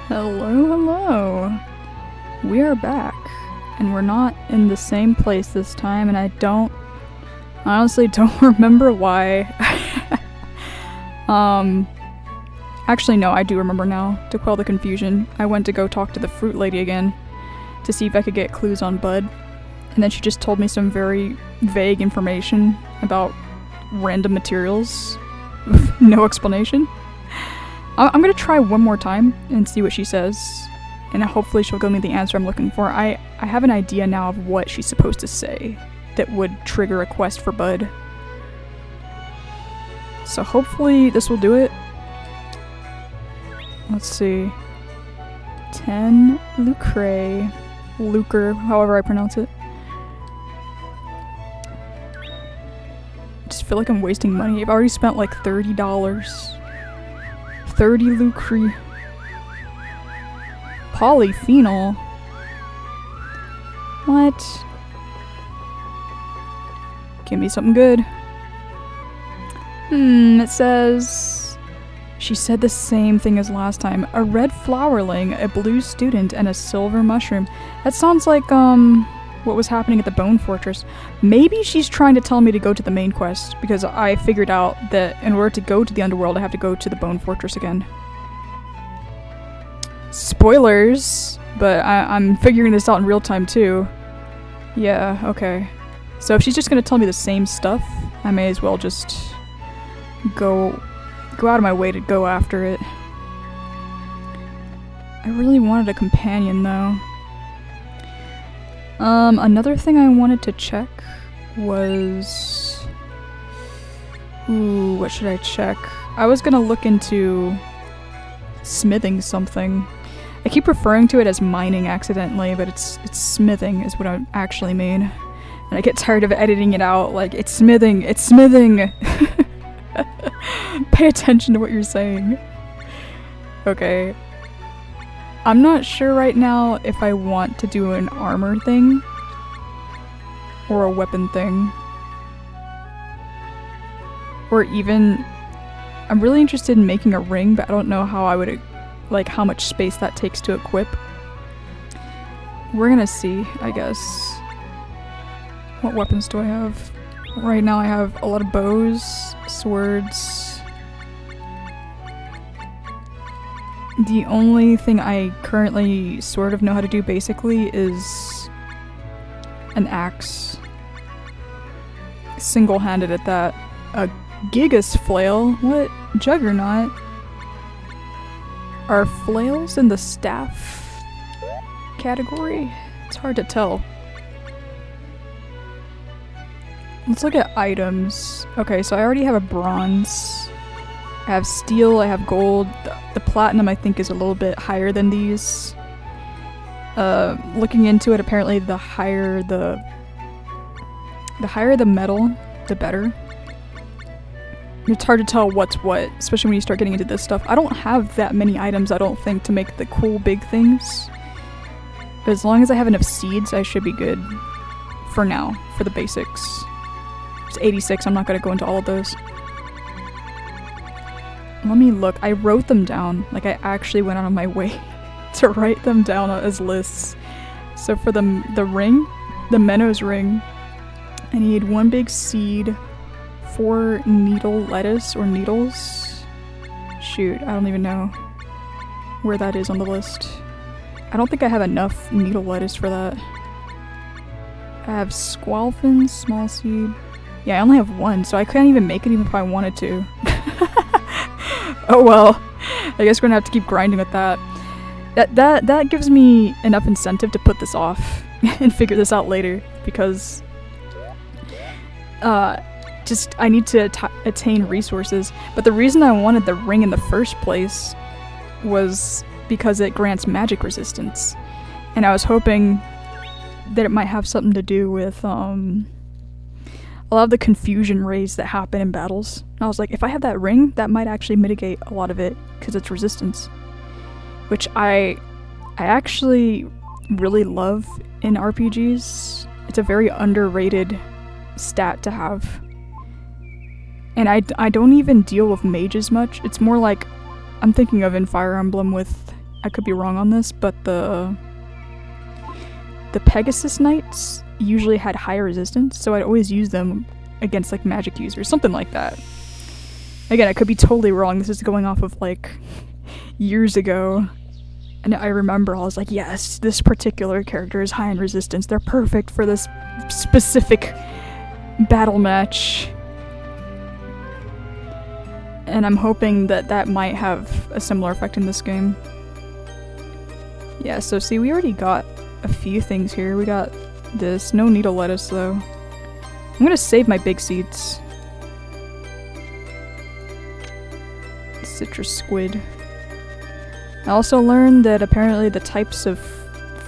Hello, hello. We are back, and we're not in the same place this time, and I honestly don't remember why. Actually no, I do remember now. To quell the confusion, I went to go talk to the fruit lady again to see if I could get clues on Bud, and then she just told me some very vague information about random materials with no explanation. I'm gonna try one more time and see what she says, and hopefully she'll give me the answer I'm looking for. I have an idea now of what she's supposed to say that would trigger a quest for Bud. So hopefully this will do it. Let's see. 10 Lucre, however I pronounce it. I just feel like I'm wasting money. I've already spent like $30. 30 Lucre. Polyphenol? What? Give me something good. It says... She said the same thing as last time. A red flowerling, a blue student, and a silver mushroom. That sounds like, what was happening at the Bone Fortress. Maybe she's trying to tell me to go to the main quest, because I figured out that in order to go to the underworld, I have to go to the Bone Fortress again. Spoilers, but I'm figuring this out in real time too. Yeah, okay. So if she's just gonna tell me the same stuff, I may as well just go out of my way to go after it. I really wanted a companion though. Another thing I wanted to check was... Ooh, what should I check? I was gonna look into smithing something. I keep referring to it as mining accidentally, but it's smithing is what I actually mean. And I get tired of editing it out, like, it's smithing, it's smithing! Pay attention to what you're saying. Okay. I'm not sure right now if I want to do an armor thing or a weapon thing. Or even... I'm really interested in making a ring, but I don't know how I would... like, how much space that takes to equip. We're gonna see, I guess. What weapons do I have? Right now I have a lot of bows, swords... The only thing I currently sort of know how to do basically is an axe. Single-handed at that. A Gigas flail? What? Juggernaut? Are flails in the staff category? It's hard to tell. Let's look at items. Okay, so I already have a bronze. I have steel, I have gold. The platinum I think is a little bit higher than these. Looking into it, apparently the higher the metal, the better. It's hard to tell what's what, especially when you start getting into this stuff. I don't have that many items, I don't think, to make the cool big things. But as long as I have enough seeds, I should be good. For now, for the basics. It's 86, I'm not gonna go into all of those. Let me look. I wrote them down. Like, I actually went out of my way to write them down as lists. So for the ring, the Menno's ring, I need 1 big seed, 4 needle lettuce or needles. Shoot, I don't even know where that is on the list. I don't think I have enough needle lettuce for that. I have squalfin, small seed. Yeah, I only have 1, so I couldn't even make it even if I wanted to. Oh well, I guess we're gonna have to keep grinding with that. That gives me enough incentive to put this off and figure this out later, because I need to attain resources. But the reason I wanted the ring in the first place was because it grants magic resistance, and I was hoping that it might have something to do with a lot of the confusion rays that happen in battles. And I was like, if I have that ring, that might actually mitigate a lot of it, because it's resistance. Which I actually really love in RPGs. It's a very underrated stat to have. And I don't even deal with mages much. It's more like, I'm thinking of in Fire Emblem with I could be wrong on this, but the Pegasus Knights usually had higher resistance, so I'd always use them against like magic users, something like that. Again, I could be totally wrong. This is going off of like years ago. And I remember I was like, yes, this particular character is high in resistance. They're perfect for this specific battle match. And I'm hoping that that might have a similar effect in this game. Yeah, so see, we already got a few things here. We got this. No needle lettuce, though. I'm gonna save my big seeds. Citrus squid. I also learned that apparently the types of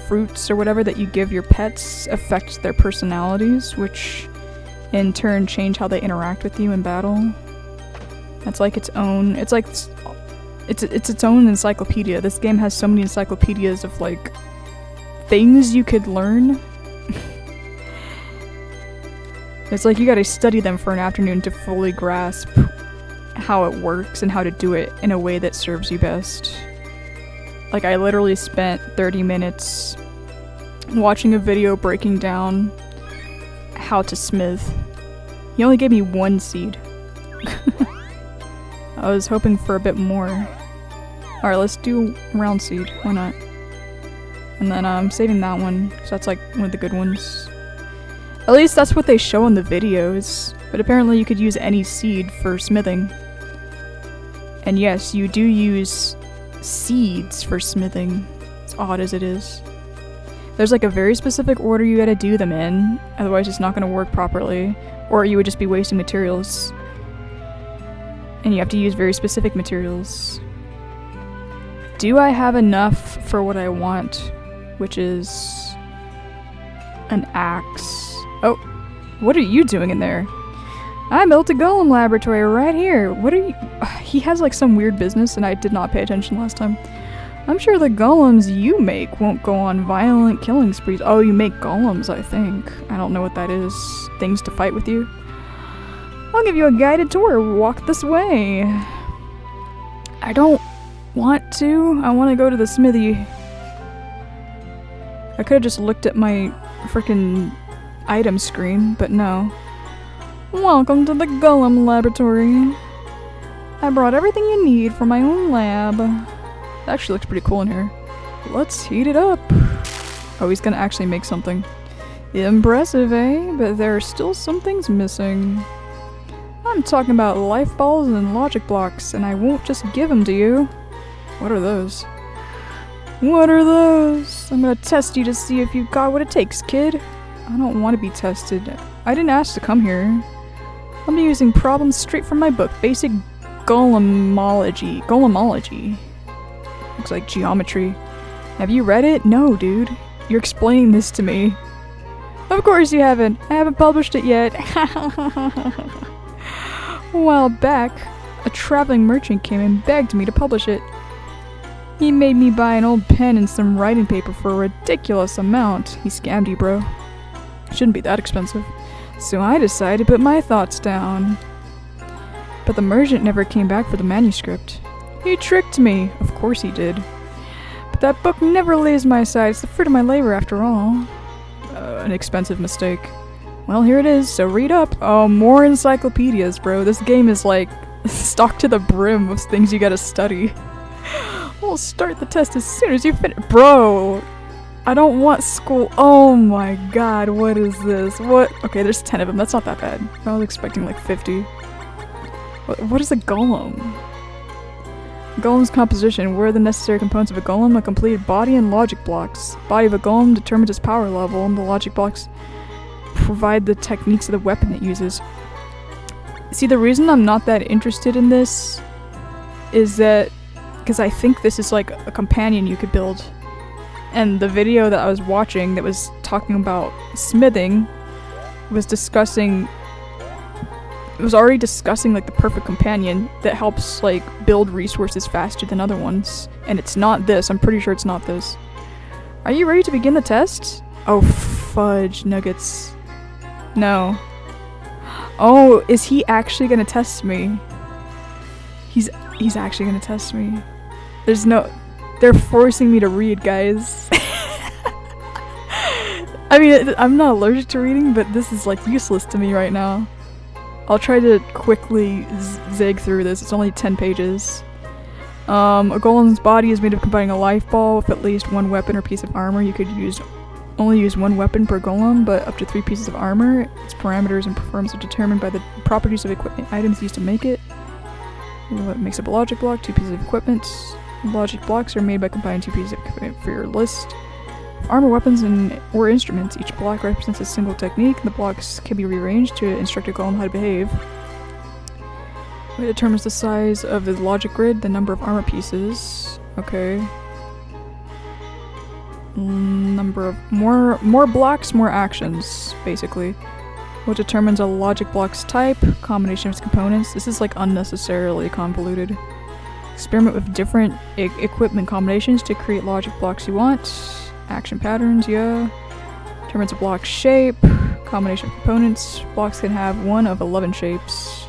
fruits or whatever that you give your pets affect their personalities, which in turn change how they interact with you in battle. That's like its own, it's like, it's its own encyclopedia. This game has so many encyclopedias of like things you could learn. It's like you gotta study them for an afternoon to fully grasp how it works and how to do it in a way that serves you best. Like, I literally spent 30 minutes watching a video breaking down how to smith. He only gave me 1 seed. I was hoping for a bit more. Alright, let's do round seed. Why not? And then I'm saving that one, because that's like one of the good ones. At least that's what they show in the videos. But apparently you could use any seed for smithing. And yes, you do use seeds for smithing, as odd as it is. There's like a very specific order you gotta do them in, otherwise it's not gonna work properly, or you would just be wasting materials. And you have to use very specific materials. Do I have enough for what I want, which is an axe? Oh, what are you doing in there? I built a golem laboratory right here. What are you? He has like some weird business and I did not pay attention last time. I'm sure the golems you make won't go on violent killing sprees. Oh, you make golems, I think. I don't know what that is. Things to fight with you? I'll give you a guided tour. Walk this way. I don't want to. I want to go to the smithy. I could have just looked at my freaking item screen, but no. Welcome to the Golem Laboratory. I brought everything you need for my own lab. It actually looks pretty cool in here. Let's heat it up. Oh, he's gonna actually make something. Impressive, eh? But there are still some things missing. I'm talking about life balls and logic blocks, and I won't just give them to you. What are those? What are those? I'm gonna test you to see if you've got what it takes, kid. I don't want to be tested. I didn't ask to come here. I'm using problems straight from my book, Basic Golemology. Golemology. Looks like geometry. Have you read it? No, dude. You're explaining this to me. Of course you haven't. I haven't published it yet. A while back, a traveling merchant came and begged me to publish it. He made me buy an old pen and some writing paper for a ridiculous amount. He scammed you, bro. Shouldn't be that expensive. So I decided to put my thoughts down. But the merchant never came back for the manuscript. He tricked me. Of course he did. But that book never leaves my side. It's the fruit of my labor after all. An expensive mistake. Well, here it is, so read up. Oh, more encyclopedias, bro. This game is like stocked to the brim of things you gotta study. We'll start the test as soon as you finish. Bro! I don't want school. Oh my god, what is this? What? Okay, there's 10 of them. That's not that bad. I was expecting like 50. What is a golem? Golem's composition. What are the necessary components of a golem? A completed body and logic blocks. Body of a golem determines its power level, and the logic blocks provide the techniques of the weapon it uses. See, the reason I'm not that interested in this is that because I think this is like a companion you could build. And the video that I was watching that was talking about smithing was already discussing like the perfect companion that helps like build resources faster than other ones. And it's not this. I'm pretty sure it's not this. Are you ready to begin the test? Oh, fudge nuggets. No. Oh, is he actually gonna test me? He's actually gonna test me. There's no... They're forcing me to read, guys. I mean, I'm not allergic to reading, but this is like useless to me right now. I'll try to quickly zig through this. It's only 10 pages. A golem's body is made of combining a life ball with at least one weapon or piece of armor. You could only use one weapon per golem, but up to 3 pieces of armor. Its parameters and performance are determined by the properties of equipment items used to make it. What makes up a logic block? 2 pieces of equipment. Logic blocks are made by combining 2 pieces of equipment for your list. Armor, weapons, or instruments. Each block represents a single technique. The blocks can be rearranged to instruct a golem how to behave. It determines the size of the logic grid, the number of armor pieces. Okay. Number of more blocks, more actions, basically. What determines a logic block's type, combination of its components. This is like unnecessarily convoluted. Experiment with different equipment combinations to create logic blocks you want. Action patterns, yeah. Determines a block's shape, combination of components. Blocks can have one of 11 shapes.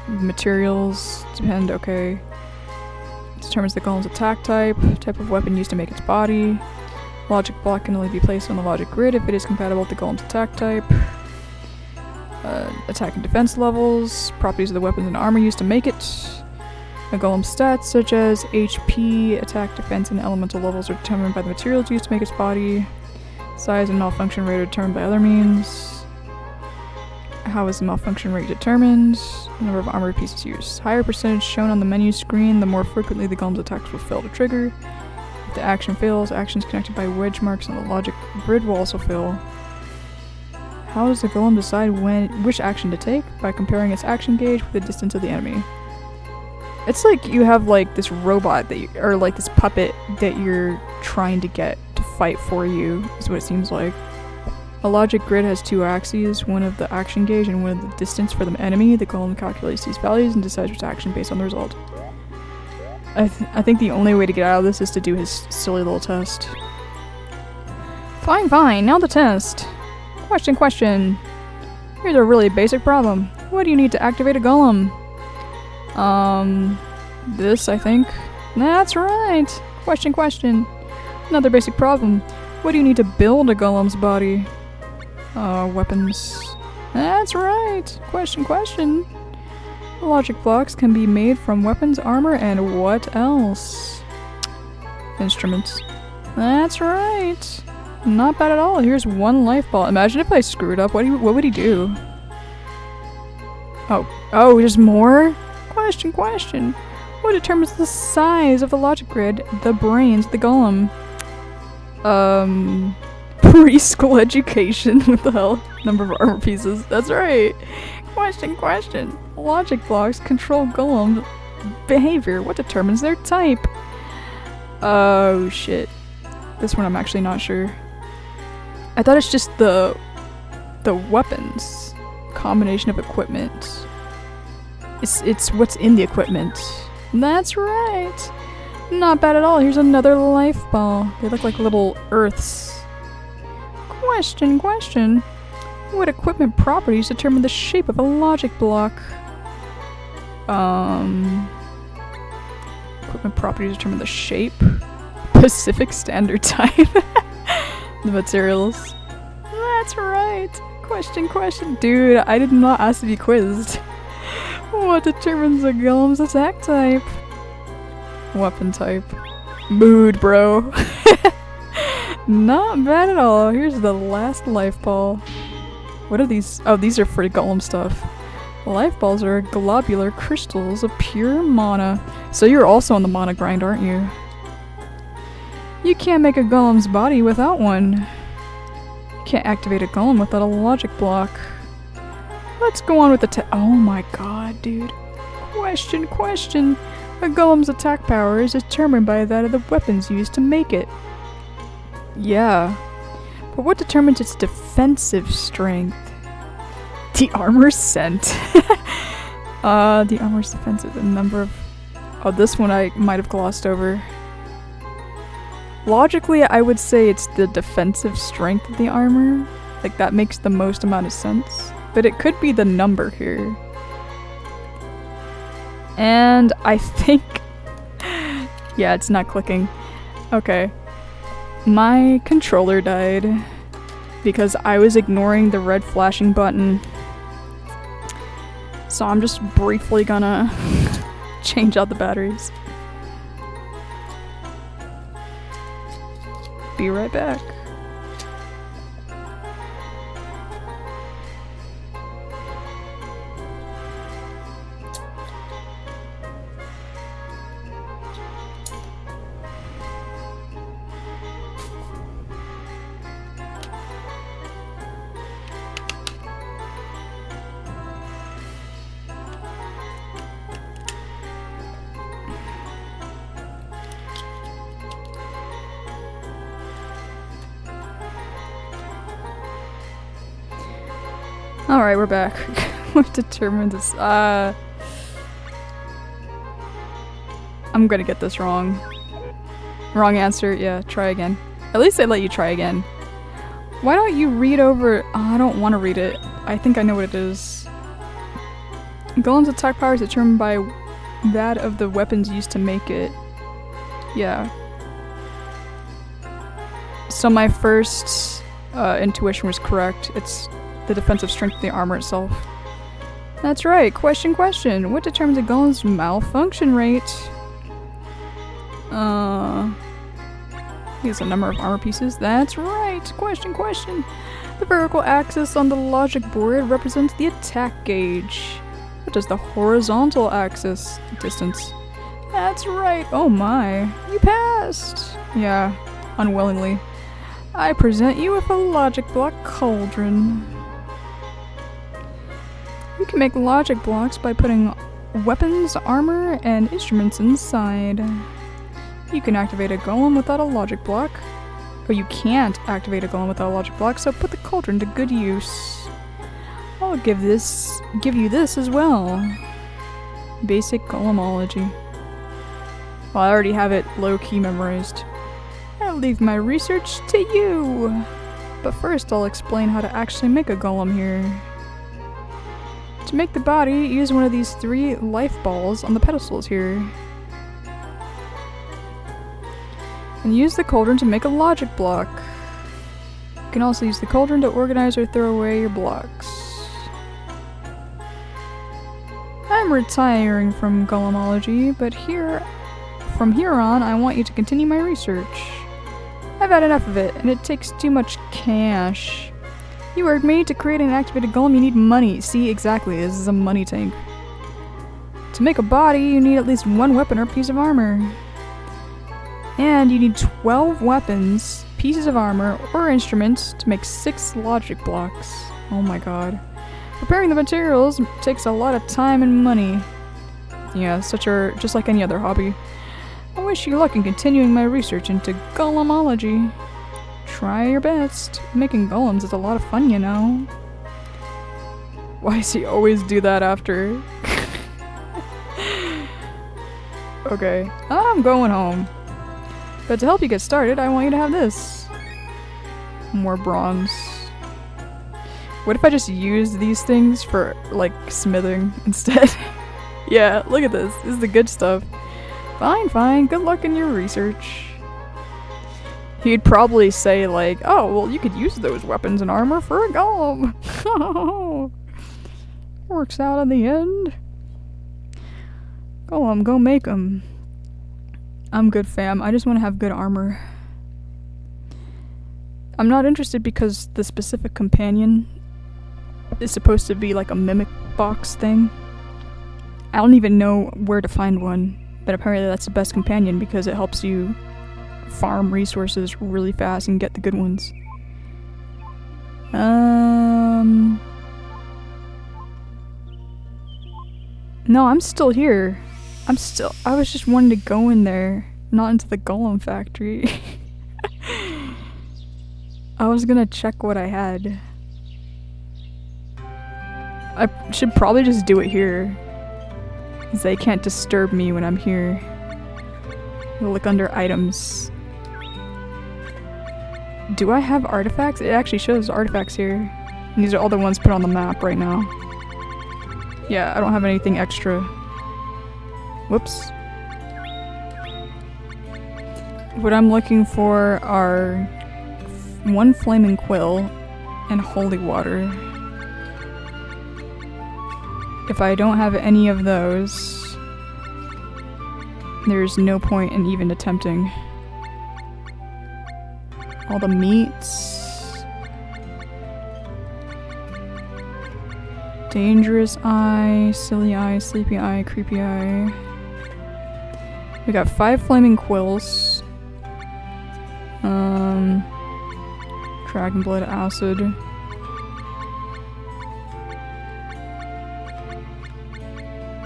Materials depend, okay. Determines the golem's attack type of weapon used to make its body. Logic block can only be placed on the logic grid if it is compatible with the golem's attack type. Attack and defense levels, properties of the weapons and armor used to make it. A golem's stats such as HP, attack, defense, and elemental levels are determined by the materials used to make its body. Size and malfunction rate are determined by other means. How is the malfunction rate determined? The number of armor pieces used. Higher percentage shown on the menu screen, the more frequently the golem's attacks will fail to trigger. If the action fails, actions connected by wedge marks on the logic grid will also fail. How does the golem decide which action to take? By comparing its action gauge with the distance of the enemy. It's like you have like this robot or like this puppet that you're trying to get to fight for you, is what it seems like. A logic grid has 2 axes, one of the action gauge and one of the distance for the enemy. The golem calculates these values and decides which action based on the result. I think the only way to get out of this is to do his silly little test. Fine, now the test. Question. Here's a really basic problem. What do you need to activate a golem? This, I think. That's right! Question. Another basic problem. What do you need to build a golem's body? Weapons. That's right! Question. Logic blocks can be made from weapons, armor, and what else? Instruments. That's right! Not bad at all. Here's 1 life ball. Imagine if I screwed up. What would he do? Oh, there's more? Question. What determines the size of the logic grid? The brains of the golem. Preschool education. What the hell? Number of armor pieces. That's right. Question. Logic blocks control golem behavior. What determines their type? Oh shit. This one I'm actually not sure. I thought it's just the weapons. Combination of equipment. It's what's in the equipment. That's right. Not bad at all. Here's another life ball. They look like little earths. Question. What equipment properties determine the shape of a logic block? Equipment properties determine the shape. Pacific Standard Time. The materials. That's right. Question. Dude, I did not ask to be quizzed. What determines a golem's attack type? Weapon type. Mood, bro. Not bad at all. Here's the last life ball. What are these? Oh, these are for golem stuff. Life balls are globular crystals of pure mana. So you're also on the mana grind, aren't you? You can't make a golem's body without one. You can't activate a golem without a logic block. Let's go on with the oh my god, dude. Question. A golem's attack power is determined by that of the weapons used to make it. Yeah. But what determines its defensive strength? The armor scent. The armor's defensive. The number of... Oh, this one I might have glossed over. Logically, I would say it's the defensive strength of the armor. Like, that makes the most amount of sense. But it could be the number here. And I think... Yeah, it's not clicking. Okay. My controller died because I was ignoring the red flashing button. So I'm just briefly gonna change out the batteries. Be right back. Alright, we're back. We've determined this. I'm gonna get this wrong. Wrong answer. Yeah, try again. At least they let you try again. Why don't you read over... Oh, I don't want to read it. I think I know what it is. Golem's attack power is determined by that of the weapons used to make it. Yeah. So my first intuition was correct. It's the defensive strength of the armor itself. That's right. Question. What determines a golem's malfunction rate? It's the number of armor pieces. That's right. Question. The vertical axis on the logic board represents the attack gauge. What does the horizontal axis? Distance. That's right. Oh my. You passed. Yeah, unwillingly. I present you with a logic block cauldron. You can make logic blocks by putting weapons, armor, and instruments inside. You can activate a golem without a logic block. Or you can't activate a golem without a logic block, so put the cauldron to good use. I'll give you this as well. Basic golemology. Well, I already have it low-key memorized. I'll leave my research to you. But first I'll explain how to actually make a golem here. To make the body, use one of these 3 life balls on the pedestals here. And use the cauldron to make a logic block. You can also use the cauldron to organize or throw away your blocks. I'm retiring from golemology, but from here on I want you to continue my research. I've had enough of it, and it takes too much cash. You heard me. To create an activated golem, you need money. See, exactly, this is a money tank. To make a body, you need at least 1 weapon or piece of armor. And you need 12 weapons, pieces of armor, or instruments to make 6 logic blocks. Oh my god. Preparing the materials takes a lot of time and money. Yeah, just like any other hobby. I wish you luck in continuing my research into golemology. Try your best. Making golems is a lot of fun, you know. Why does he always do that after? Okay, I'm going home. But to help you get started, I want you to have this. More bronze. What if I just use these things for, like, smithing instead? Yeah, look at this. This is the good stuff. Fine. Good luck in your research. He'd probably say, like, oh, well, you could use those weapons and armor for a golem. Works out in the end. Golem, go make 'em. I'm good, fam. I just want to have good armor. I'm not interested because the specific companion is supposed to be like a mimic box thing. I don't even know where to find one, but apparently that's the best companion because it helps you farm resources really fast and get the good ones. No, I'm still here. I was just wanting to go in there, not into the golem factory. I was gonna check what I had. I should probably just do it here, because they can't disturb me when I'm here. Look under items. Do I have artifacts? It actually shows artifacts here. And these are all the ones put on the map right now. Yeah, I don't have anything extra. Whoops. What I'm looking for are 1 flaming quill and holy water. If I don't have any of those, there's no point in even attempting. All the meats. Dangerous eye, silly eye, sleepy eye, creepy eye. We got 5 flaming quills. Dragon blood acid.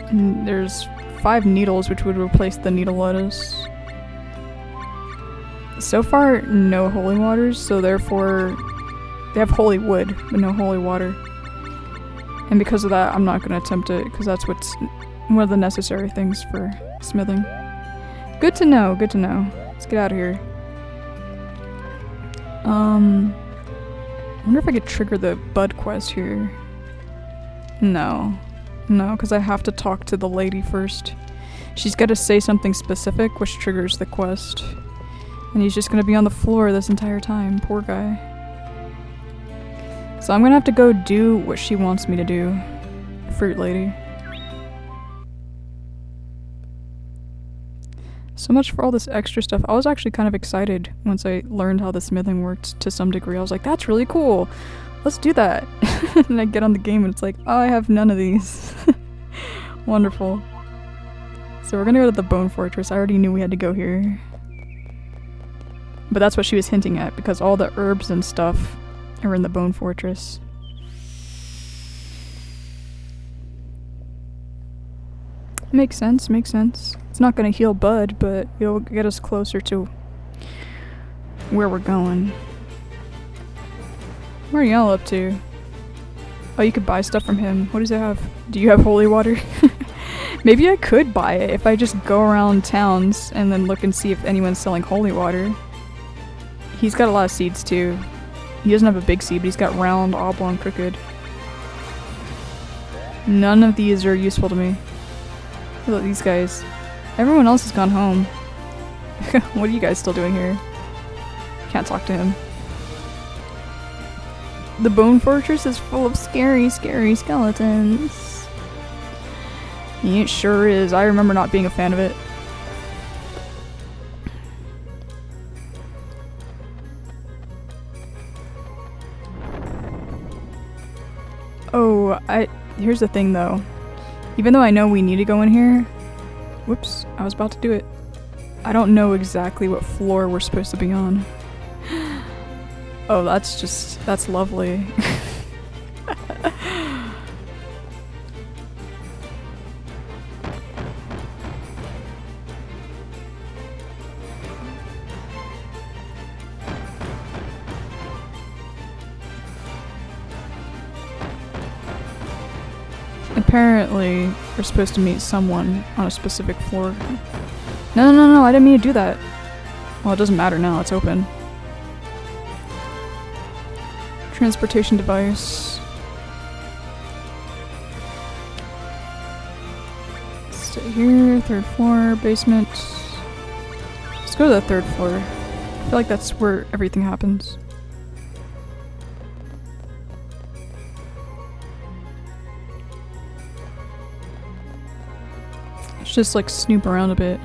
And there's 5 needles, which would replace the needle lettuce. So far, no holy waters, so therefore they have holy wood, but no holy water. And because of that, I'm not going to attempt it, because that's what's one of the necessary things for smithing. Good to know, good to know. Let's get out of here. I wonder if I could trigger the bud quest here. No. No, because I have to talk to the lady first. She's got to say something specific, which triggers the quest. And he's just going to be on the floor this entire time. Poor guy. So I'm going to have to go do what she wants me to do. Fruit lady. So much for all this extra stuff. I was actually kind of excited once I learned how the smithing worked to some degree. I was like, that's really cool. Let's do that. And I get on the game and it's like, oh, I have none of these. Wonderful. So we're gonna go to the Bone Fortress. I already knew we had to go here. But that's what she was hinting at, because all the herbs and stuff are in the Bone Fortress. Makes sense, makes sense. It's not gonna heal Bud, but it'll get us closer to where we're going. What are y'all up to? Oh, you could buy stuff from him. What does it have? Do you have holy water? Maybe I could buy it if I just go around towns and then look and see if anyone's selling holy water. He's got a lot of seeds too. He doesn't have a big seed, but he's got round, oblong, crooked. None of these are useful to me. Look at these guys. Everyone else has gone home. What are you guys still doing here? Can't talk to him. The Bone Fortress is full of scary, scary skeletons. It sure is. I remember not being a fan of it. Oh, here's the thing though. Even though I know we need to go in here, whoops, I was about to do it. I don't know exactly what floor we're supposed to be on. Oh, that's lovely. Apparently, we're supposed to meet someone on a specific floor. No, I didn't mean to do that. Well, it doesn't matter now, it's open. Transportation device. Stay here, 3rd floor, basement. Let's go to the 3rd floor. I feel like that's where everything happens. Let's just like snoop around a bit.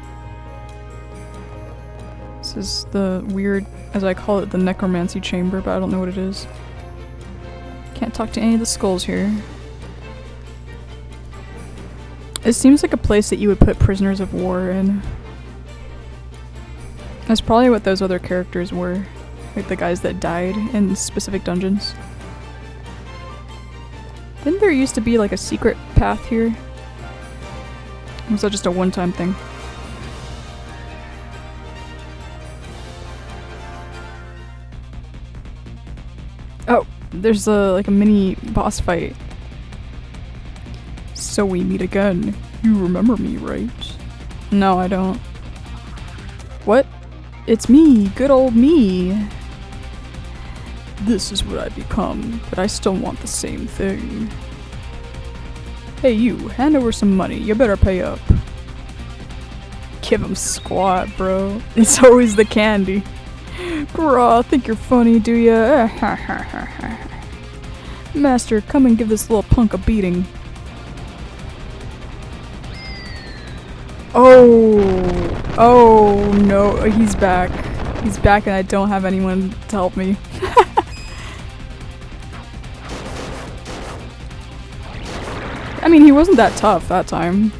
This is the weird, as I call it, the necromancy chamber, but I don't know what it is. Can't talk to any of the skulls here. It seems like a place that you would put prisoners of war in. That's probably what those other characters were. Like the guys that died in specific dungeons. Didn't there used to be like a secret path here? Or was that just a one-time thing? Oh, there's like a mini boss fight. So we meet again. You remember me, right? No, I don't. What? It's me, good old me. This is what I become, but I still want the same thing. Hey you, hand over some money, you better pay up. Give him squat, bro. It's always the candy. Graw, think you're funny, do ya? Master, come and give this little punk a beating. Oh! Oh no, he's back. He's back and I don't have anyone to help me. I mean, he wasn't that tough that time.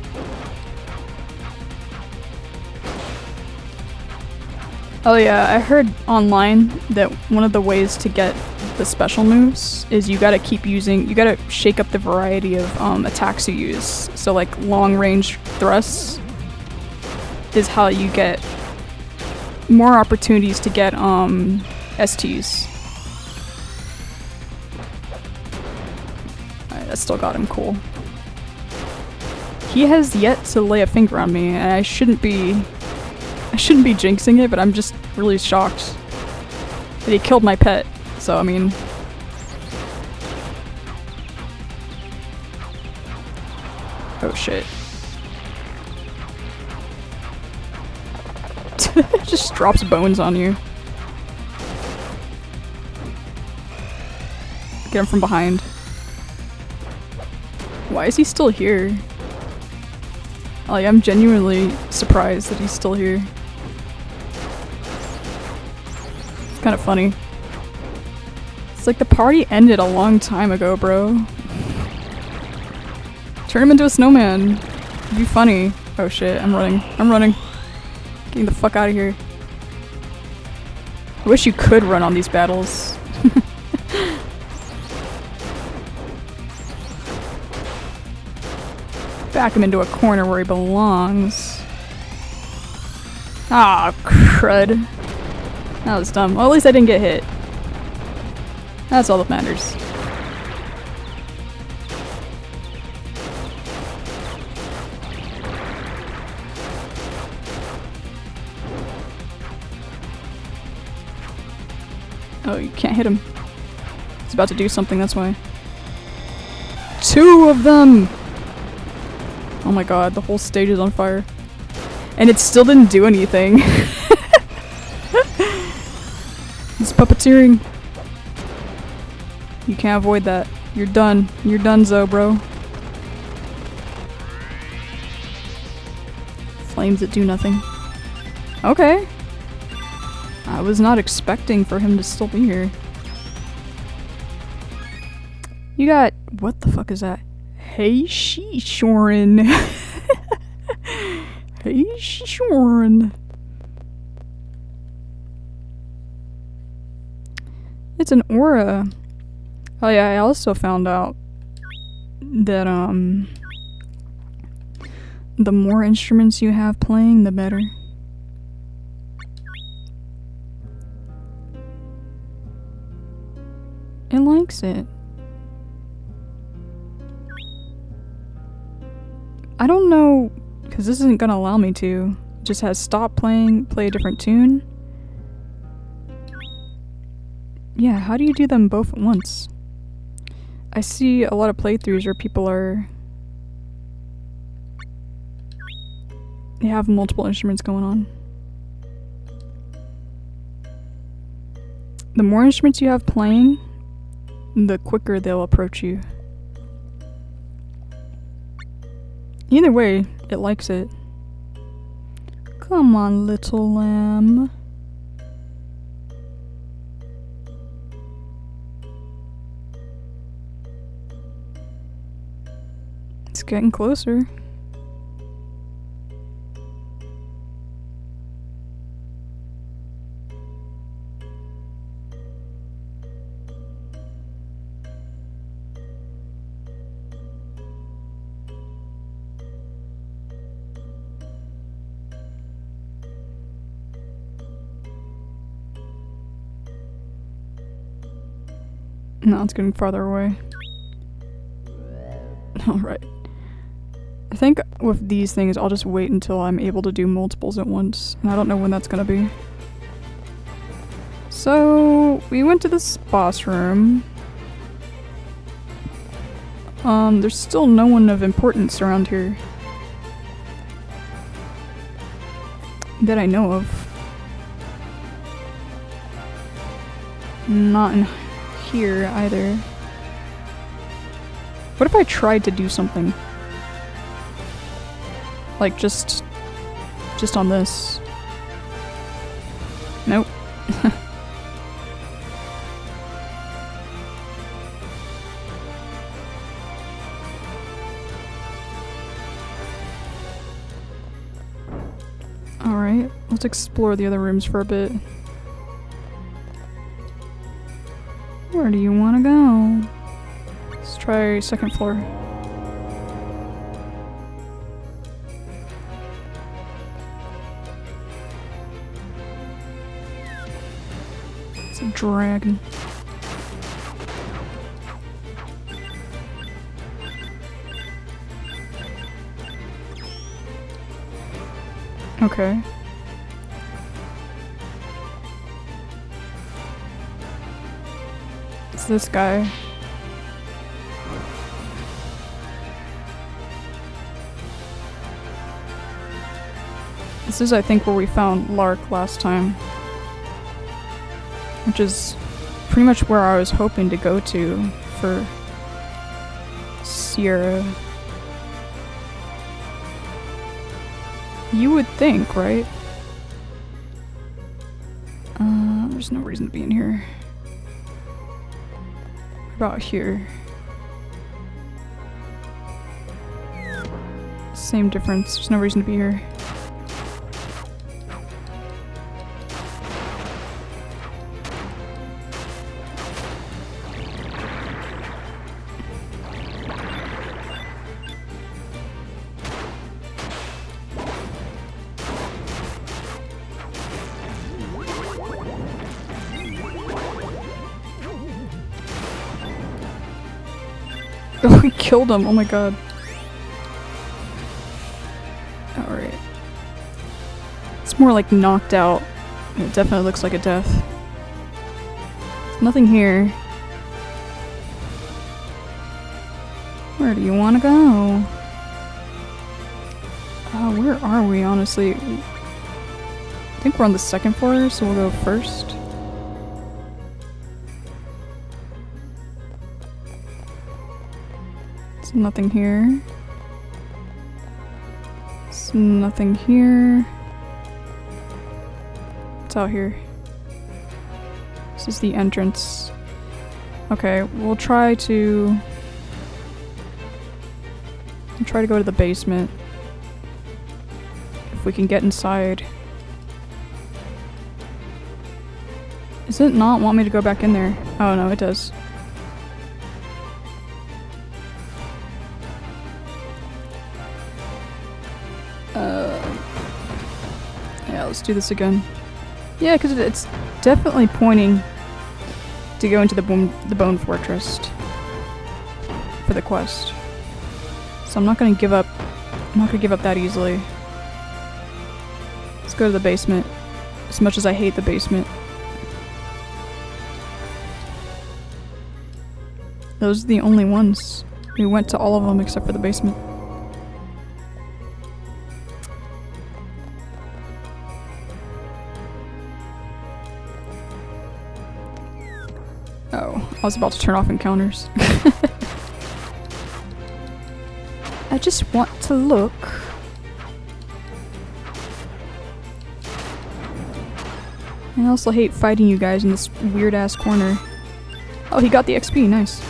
Oh yeah, I heard online that one of the ways to get the special moves is you gotta shake up the variety of attacks you use. So like long range thrusts is how you get more opportunities to get STs. Alright, that still got him cool. He has yet to lay a finger on me, and I shouldn't be jinxing it, but I'm just really shocked that he killed my pet. So, I mean... Oh shit. Just drops bones on you. Get him from behind. Why is he still here? Like, I'm genuinely surprised that he's still here. It's kind of funny. It's like the party ended a long time ago, bro. Turn him into a snowman. It'd be funny. Oh shit, I'm running. I'm running. Getting the fuck out of here. I wish you could run on these battles. Back him into a corner where he belongs. Ah, crud. That was dumb. Well, at least I didn't get hit. That's all that matters. Oh, you can't hit him. He's about to do something, that's why. 2 of them! Oh my god, the whole stage is on fire. And it still didn't do anything. It's puppeteering. You can't avoid that. You're done. You're donezo, bro. Flames that do nothing. Okay. I was not expecting for him to still be here. You got... What the fuck is that? Hey, Shorin. Hey, Shorin. It's an aura. Oh yeah, I also found out that, the more instruments you have playing, the better. It likes it. I don't know, because this isn't gonna allow me to. It just has stop playing, play a different tune. Yeah, how do you do them both at once? I see a lot of playthroughs where people they have multiple instruments going on. The more instruments you have playing, the quicker they'll approach you. Either way, it likes it. Come on, little lamb. It's getting closer. No, it's getting farther away. Alright. I think with these things, I'll just wait until I'm able to do multiples at once. And I don't know when that's gonna be. So, we went to this boss room. There's still no one of importance around here. that I know of. Not in here either. What if I tried to do something? Like just on this. Nope. Alright, let's explore the other rooms for a bit. Where do you want to go? Let's try second floor. It's a dragon. Okay. It's this guy. This is, I think, where we found Lark last time. Which is pretty much where I was hoping to go to for Sierra. You would think, right? There's no reason to be in here. What about here? Same difference. There's no reason to be here. Oh, we killed him. Oh my god. Alright. It's more like knocked out. It definitely looks like a death. There's nothing here. Where do you want to go? Where are we, honestly? I think we're on the second floor, so we'll go first. There's nothing here. There's nothing here. What's out here? This is the entrance. Okay, we'll try to go to the basement. If we can get inside. Does it not want me to go back in there? Oh no, it does. Yeah, let's do this again. Yeah, because it's definitely pointing to go into the Bone Fortress for the quest. So I'm not gonna give up. I'm not gonna give up that easily. Let's go to the basement. As much as I hate the basement. Those are the only ones. We went to all of them except for the basement. Oh, I was about to turn off encounters. I just want to look. I also hate fighting you guys in this weird ass corner. Oh, he got the XP, nice.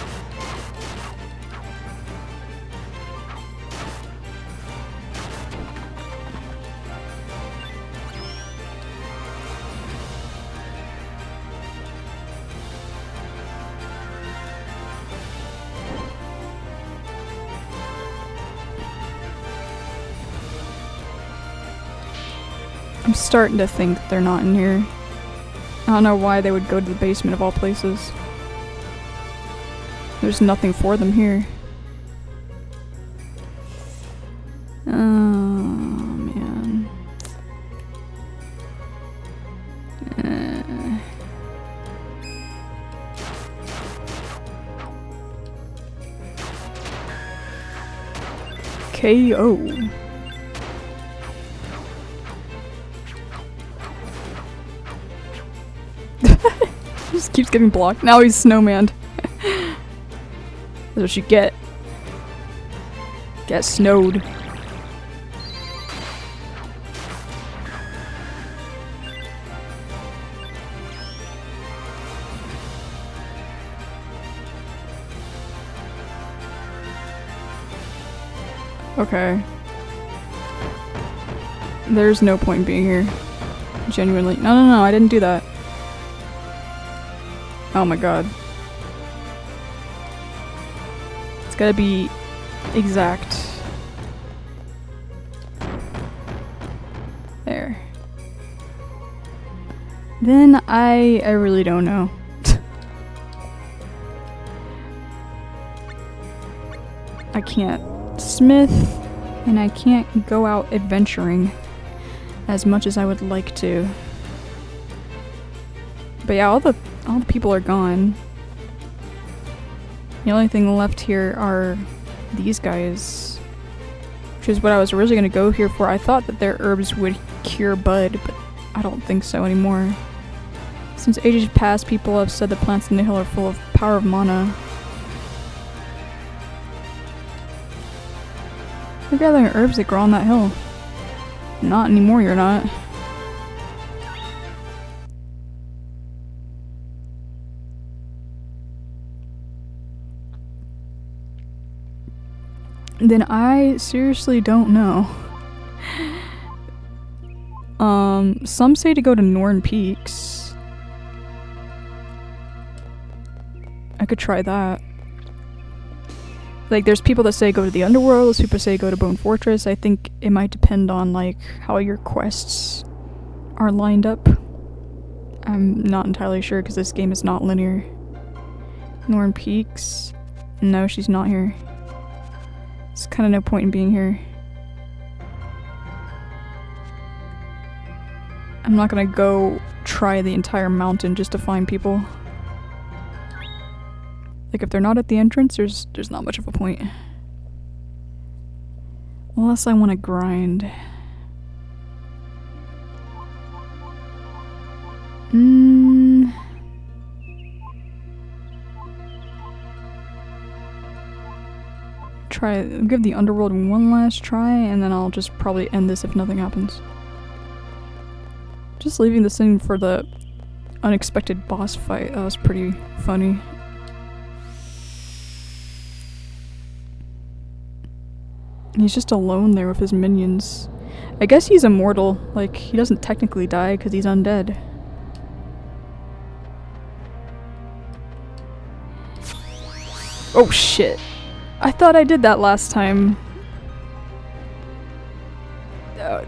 I'm starting to think they're not in here. I don't know why they would go to the basement of all places. There's nothing for them here. Oh, man. KO. just keeps getting blocked. Now he's snowmaned. That's what you get. Get snowed. Okay. There's no point in being here. Genuinely. No, I didn't do that. Oh my god. It's gotta be exact. There. Then I really don't know. I can't smith, and I can't go out adventuring as much as I would like to. But yeah, all the people are gone. The only thing left here are these guys, which is what I was originally going to go here for. I thought that their herbs would cure Bud, but I don't think so anymore. Since ages past, people have said the plants in the hill are full of power of mana. You're gathering herbs that grow on that hill. Not anymore, you're not. Then I seriously don't know. Some say to go to Norn Peaks. I could try that. Like, there's people that say go to the underworld, there's people that say go to Bone Fortress. I think it might depend on, like, how your quests are lined up. I'm not entirely sure because this game is not linear. Norn Peaks. No, she's not here. There's kind of no point in being here. I'm not gonna go try the entire mountain just to find people. Like, if they're not at the entrance, there's not much of a point. Unless I want to grind. Give the underworld one last try, and then I'll just probably end this if nothing happens. Just leaving this in for the unexpected boss fight. That was pretty funny. He's just alone there with his minions. I guess he's immortal. Like, he doesn't technically die because he's undead. Oh shit. I thought I did that last time.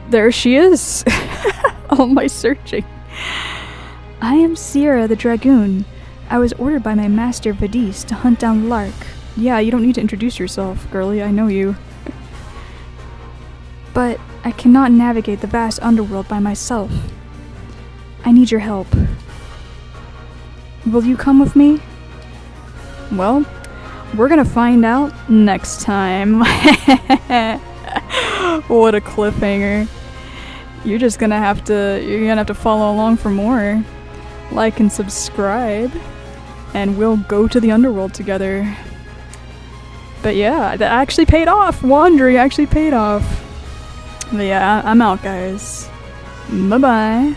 There she is. All my searching. I am Sierra the Dragoon. I was ordered by my master Vadis to hunt down Lark. Yeah, you don't need to introduce yourself, girlie. I know you. But I cannot navigate the vast underworld by myself. I need your help. Will you come with me? Well, we're gonna find out next time. What a cliffhanger. You're gonna have to follow along for more. Like and subscribe, and we'll go to the underworld together. But yeah, that actually paid off. Wandering actually paid off. But yeah, I'm out, guys. Bye-bye.